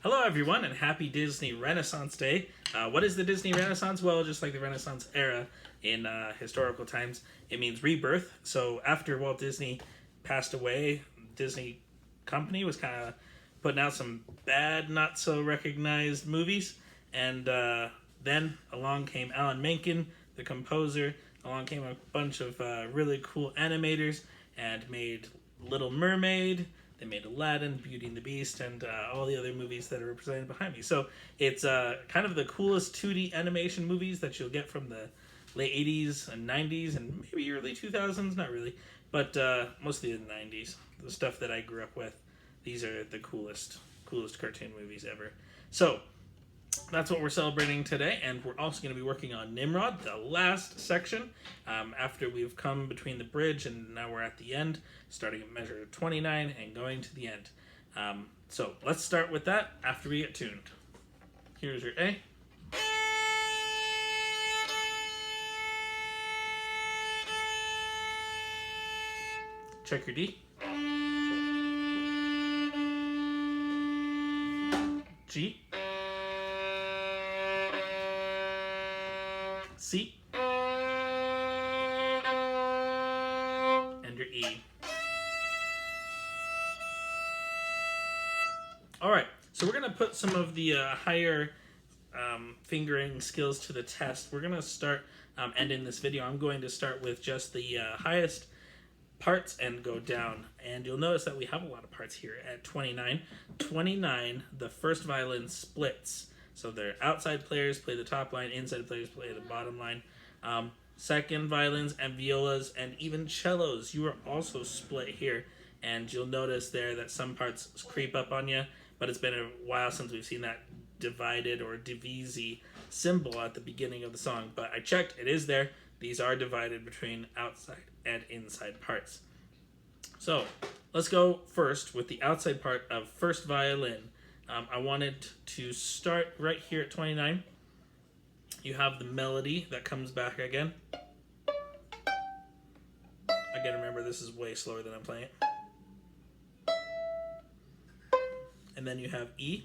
Hello, everyone, and happy Disney Renaissance Day. What is the Disney Renaissance? Well, just like the Renaissance era in historical times, it means rebirth. So after Walt Disney passed away, Disney Company was kind of putting out some bad, not so recognized movies, and then along came Alan Menken, the composer. Along came a bunch of really cool animators and made Little Mermaid. They made Aladdin, Beauty and the Beast, and all the other movies that are represented behind me. So it's kind of the coolest 2D animation movies that you'll get from the late 80s and 90s and maybe early 2000s, not really, but mostly the 90s. The stuff that I grew up with. These are the coolest cartoon movies ever. So that's what we're celebrating today, and we're also going to be working on Nimrod, the last section, after we've come between the bridge and now we're at the end, starting at measure 29 and going to the end. So let's start with that after we get tuned. Here's your A. Check your D. G. C, and your E. All right, so we're going to put some of the higher fingering skills to the test. We're going to start ending this video. I'm going to start with just the highest parts and go down. And you'll notice that we have a lot of parts here at 29. 29, the first violin splits. So their outside players play the top line, inside players play the bottom line. Second, violins and violas and even cellos, you are also split here. And you'll notice there that some parts creep up on you, but it's been a while since we've seen that divided or divisi symbol at the beginning of the song. But I checked, it is there. These are divided between outside and inside parts. So let's go first with the outside part of first violin. I wanted to start right here at 29. You have the melody that comes back again. Again, remember this is way slower than I'm playing it. And then you have E,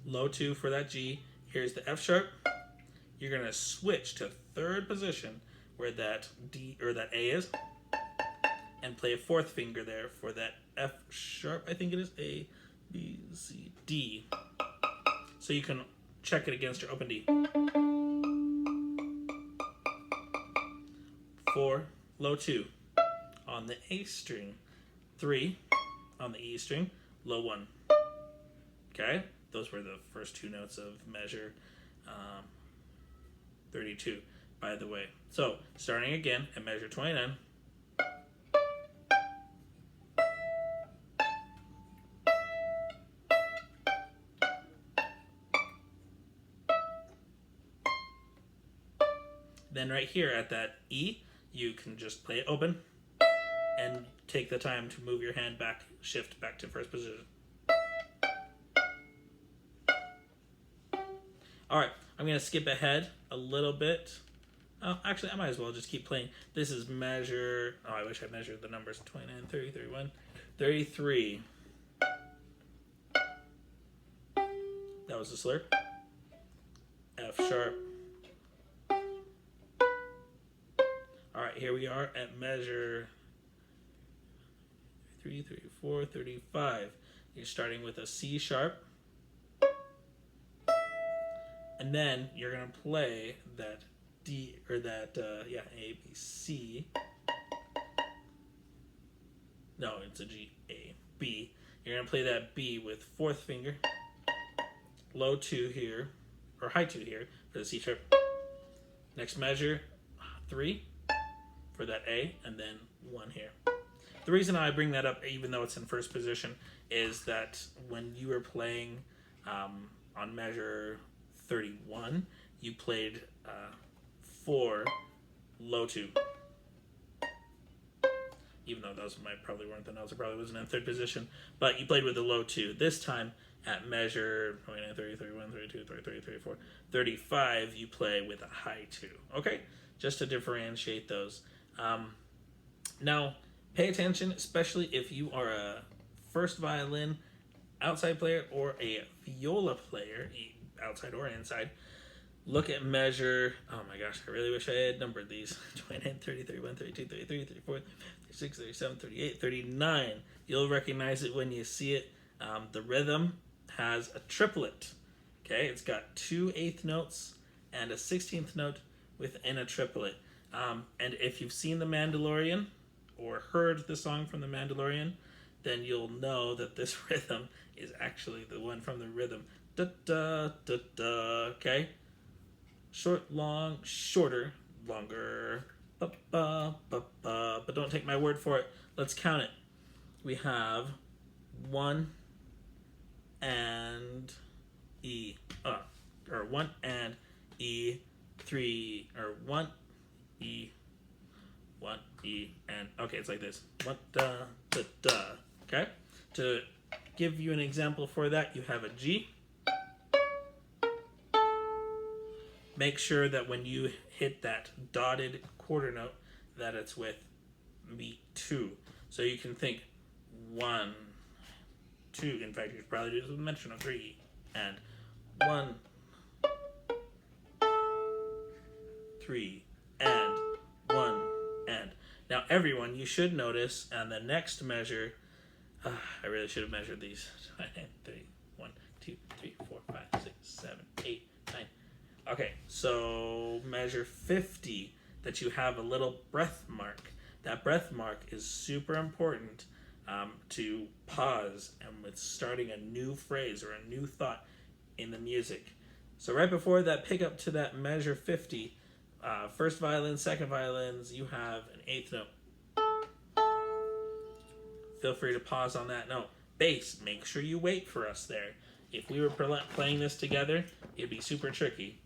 low 2 for that G. Here's the F sharp. You're going to switch to third position where that D or that A is and play a fourth finger there for that F sharp. I think it is A, B, C, D. So you can check it against your open D. 4, low 2 on the A string. 3 on the E string, low 1. Okay? Those were the first two notes of measure 32, by the way. So, starting again at measure 29. Then right here at that E, you can just play it open and take the time to move your hand back, shift back to first position. All right, I'm going to skip ahead a little bit. Oh, actually, I might as well just keep playing. This is measure, oh, I wish I measured the numbers, 29, 30, 31, 33. That was a slur. F sharp. All right, here we are at measure 3, 34, 35. You're starting with a C sharp. And then you're going to play that D, or that, A, B, C. No, it's a G, A, B. You're going to play that B with fourth finger. Low 2 here, or high 2 here for the C sharp. Next measure, 3 for that A, and then 1 here. The reason I bring that up, even though it's in first position, is that when you were playing on measure 31, you played 4, low 2. Even though those probably weren't the notes, it probably wasn't in third position, but you played with the low 2. This time at measure 29, 30, 31, 32, 33, 34, 35, you play with a high 2. Okay? Just to differentiate those. Now, pay attention, especially if you are a first violin outside player or a viola player, outside or inside, look at measure, oh my gosh, I really wish I had numbered these, 29, 30, 31, 32, 33, 34, 36, 37, 38, 39. You'll recognize it when you see it. The rhythm has a triplet. Okay, it's got 2 eighth notes and a 16th note within a triplet. And if you've seen The Mandalorian or heard the song from The Mandalorian, then you'll know that this rhythm is actually the one from the rhythm. Da da da da. Okay, short, long, shorter, longer. Ba ba ba ba. But don't take my word for it. Let's count it. We have 1 and E, or 1 and E, 3, or 1 E, 1 E, and okay, it's like this. 1 da da da. Okay. To give you an example for that, you have a G. Make sure that when you hit that dotted quarter note, that it's with beat 2. So you can think 1, 2. In fact, you should probably do this with a mention of 3 and 1, 3 and 1 and. Now everyone, you should notice on the next measure, I really should have measured these. 1, 2, 3, 4, 5, 6, 7, 8, 9. Okay, so measure 50, that you have a little breath mark. That breath mark is super important to pause and with starting a new phrase or a new thought in the music. So right before that pick up to that measure 50, first violin, second violins, you have an eighth note. Feel free to pause on that note. Bass, make sure you wait for us there. If we were playing this together, it'd be super tricky.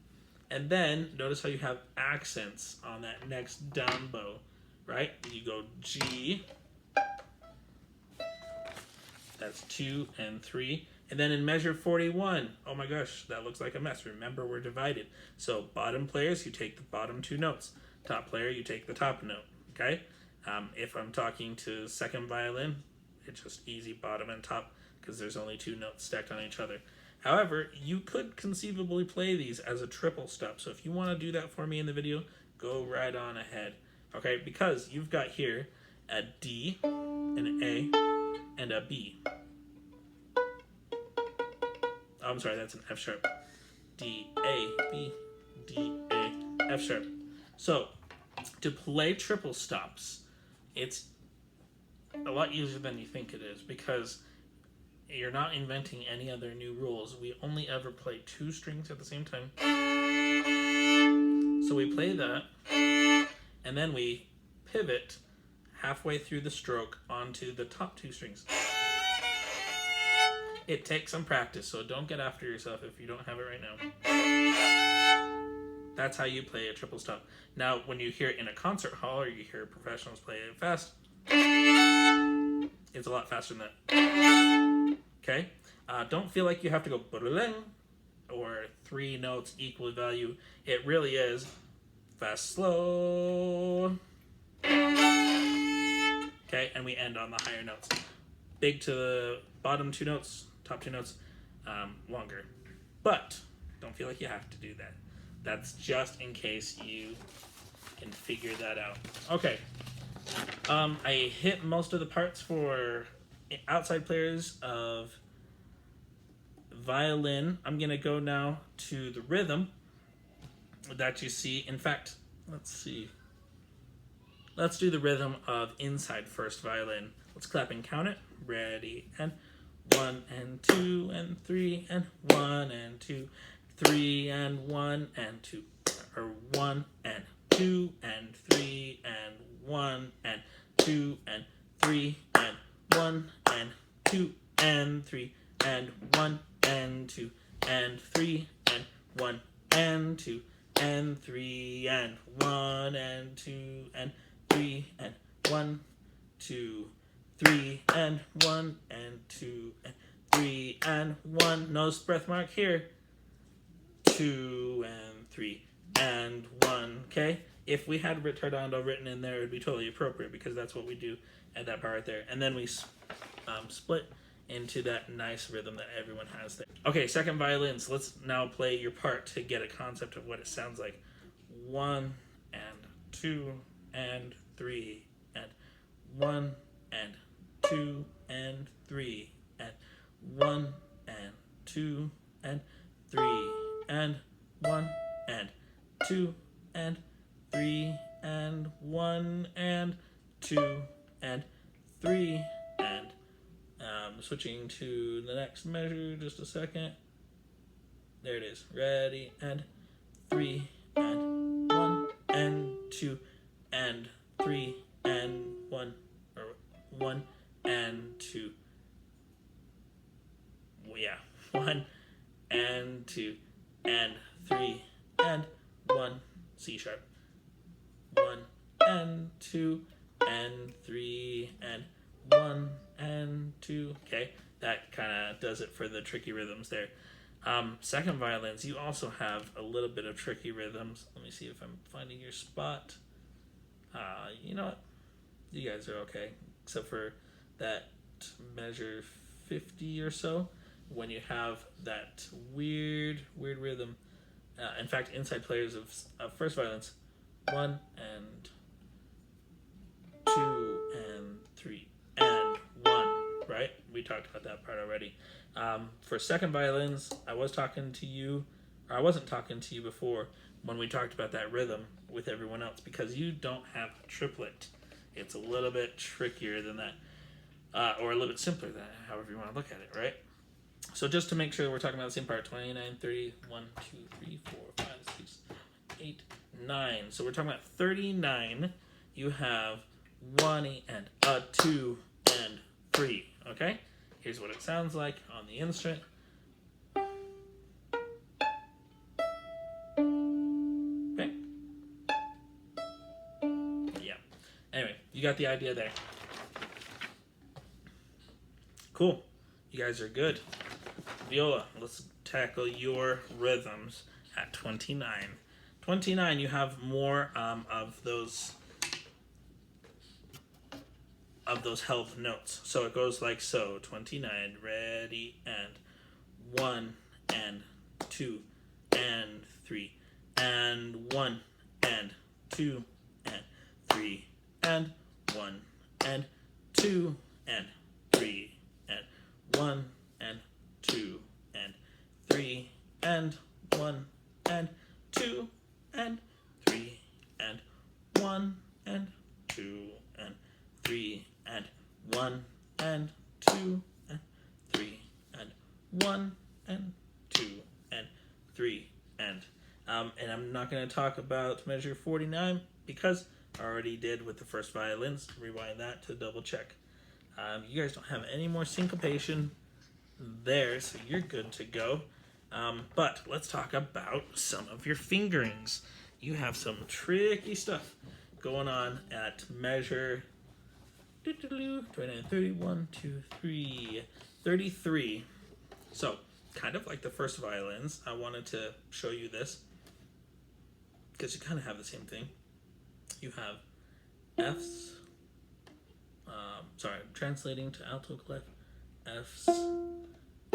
And then, notice how you have accents on that next down bow, right? You go G, that's 2 and 3. And then in measure 41, oh my gosh, that looks like a mess. Remember, we're divided. So bottom players, you take the bottom 2 notes. Top player, you take the top note, okay? If I'm talking to second violin, it's just easy bottom and top because there's only 2 notes stacked on each other. However, you could conceivably play these as a triple stop. So if you want to do that for me in the video, go right on ahead. Okay, because you've got here a D, an A, and a B. Oh, I'm sorry, that's an F sharp. D, A, B, D, A, F sharp. So, to play triple stops, it's a lot easier than you think it is because you're not inventing any other new rules. We only ever play 2 strings at the same time. So we play that, and then we pivot halfway through the stroke onto the top 2 strings. It takes some practice, so don't get after yourself if you don't have it right now. That's how you play a triple stop. Now, when you hear it in a concert hall or you hear professionals play it fast, it's a lot faster than that. Okay? Don't feel like you have to go or 3 notes equal value. It really is fast, slow. Okay, and we end on the higher notes. Big to the bottom 2 notes, top 2 notes, longer. But don't feel like you have to do that. That's just in case you can figure that out. Okay. I hit most of the parts for outside players of violin. I'm going to go now to the rhythm that you see. In fact, let's see. Let's do the rhythm of inside first violin. Let's clap and count it. Ready, and 1 and 2 and 3 and 1 and 2, 3 and 1 and 2, or 1 and 2 and 3 and 1 and 2 and 3 and 1 and 2 and 3 and 1 and 2 and 3 and 1 and 2 and 3 and 1 and 2 and 3 and 1, 2, 3 and 1 and 2 and 3 and 1. No breath mark here. 2 and 3 and 1. Okay? If we had ritardando written in there, it would be totally appropriate because that's what we do at that part right there. And then we split into that nice rhythm that everyone has there. Okay, second violins. Let's now play your part to get a concept of what it sounds like. 1 and 2 and 3 and 1 and 2 and 3 and 1 and 2 and 3 and 1 and 2 and 3 and 1 and 2 and 3 and switching to the next measure, just a second. There it is. Ready, and 3 and 1 and 2 and 3 and 1, or 1 and 2. Yeah, 1 and 2 and 3 and 1, C sharp. 1 and 2 and 3 and 1 and 2. Okay, that kind of does it for the tricky rhythms there. Second violins, you also have a little bit of tricky rhythms. Let me see if I'm finding your spot. You know what? You guys are okay, except for that measure 50 or so, when you have that weird rhythm. In fact, inside players of first violins, 1 and 2 and 3 and 1, right? We talked about that part already. For second violins, I wasn't talking to you before when we talked about that rhythm with everyone else, because you don't have a triplet. It's a little bit trickier than that, or a little bit simpler than that, however you want to look at it, right? So just to make sure we're talking about the same part, 29, 30, 1, 2, 3, 4, 5, 6, 8, 9. So we're talking about 39. You have 1 and a 2 and 3, okay? Here's what it sounds like on the instrument. Okay. Yeah. Anyway, you got the idea there. Cool. You guys are good. Viola, let's tackle your rhythms at 29. 29, you have more of those help notes. So it goes like so. 29, ready, and 1 and 2 and 3 and 1 and 2 and 3 and 1 and 2 and 3 and 1 and 2 and 3 and 1 and 2 and 3 and 1 and 2 and 3 and 1 and 2 and 3 and 1 and 2 and 3 and I'm not going to talk about measure 49 because I already did with the first violins. Rewind that to double check. You guys don't have any more syncopation there, so you're good to go. But let's talk about some of your fingerings. You have some tricky stuff going on at measure 29, 30, 1, 2, 3, 33. So, kind of like the first violins, I wanted to show you this because you kind of have the same thing. You have F's, translating to alto clef, F's,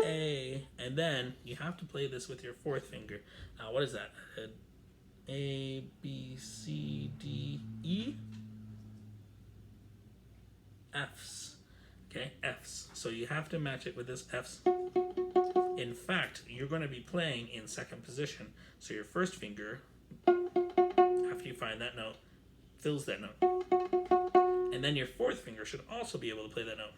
A, and then you have to play this with your fourth finger. What is that? A, B, C, D, E? F's. Okay, F's. So you have to match it with this F's. In fact, you're going to be playing in second position. So your first finger, after you find that note, fills that note. And then your fourth finger should also be able to play that note.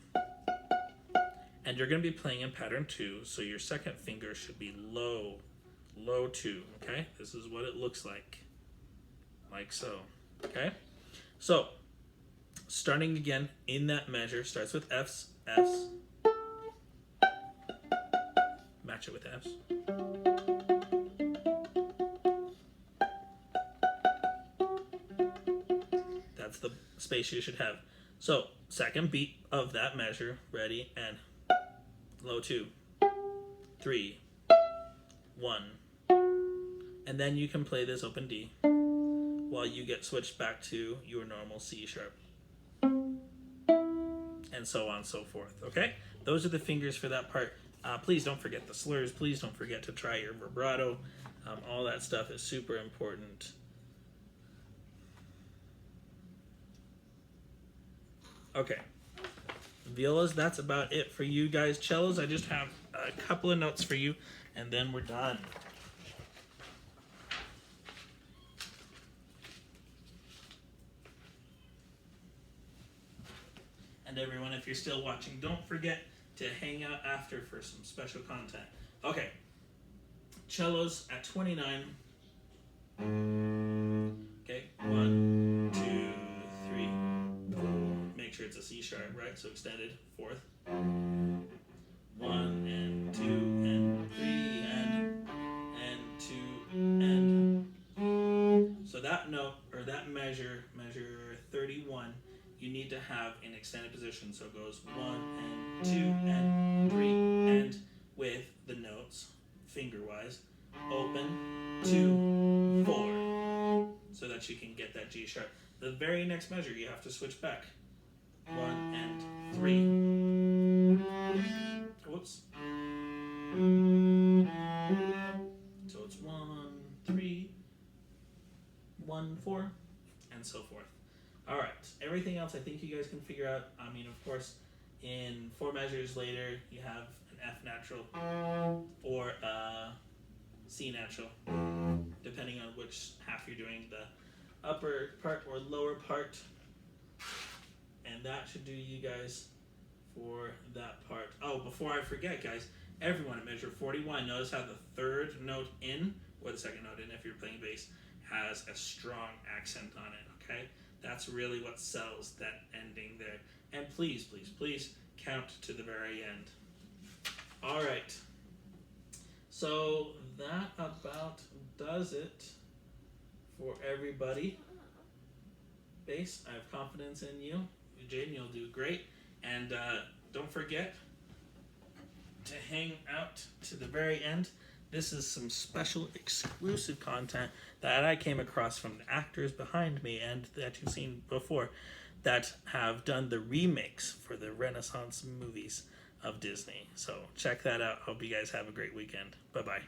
And you're going to be playing in pattern 2, so your second finger should be low 2, okay? This is what it looks like so, okay? So, starting again in that measure, starts with F's, F's, match it with F's, that's the space you should have. So, second beat of that measure, ready, and low 2, 3, 1, and then you can play this open D while you get switched back to your normal C sharp, and so on and so forth, okay? those are the fingers for that part. Please don't forget the slurs. Please don't forget to try your vibrato. All that stuff is super important. Okay. Violas, that's about it for you guys. Cellos, I just have a couple of notes for you, and then we're done. And everyone, if you're still watching, don't forget to hang out after for some special content. Okay. Cellos at 29. Okay, 1, 2, 3. Make sure it's a C sharp, right? So extended, fourth. 1 and 2 and 3 and 2 and. So that note or that measure 31, you need to have in extended position. So it goes 1 and 2 and 3 and with the notes finger wise, open 2, 4, so that you can get that G sharp. The very next measure you have to switch back. 1 and 3. Whoops. So it's 1, 3, 1, 4, and so forth. All right. Everything else I think you guys can figure out. I mean, of course, in 4 measures later, you have an F natural or a C natural, depending on which half you're doing, the upper part or lower part. And that should do you guys for that part. Oh, before I forget, guys, everyone at measure 41, notice how the third note in, or the second note in if you're playing bass, has a strong accent on it, okay? That's really what sells that ending there. And please, please, please count to the very end. All right. So that about does it for everybody. Bass, I have confidence in you. Jaden, you'll do great. And don't forget to hang out to the very end. This is some special exclusive content that I came across from the actors behind me and that you've seen before that have done the remakes for the Renaissance movies of Disney. So check that out. Hope you guys have a great weekend. Bye-bye.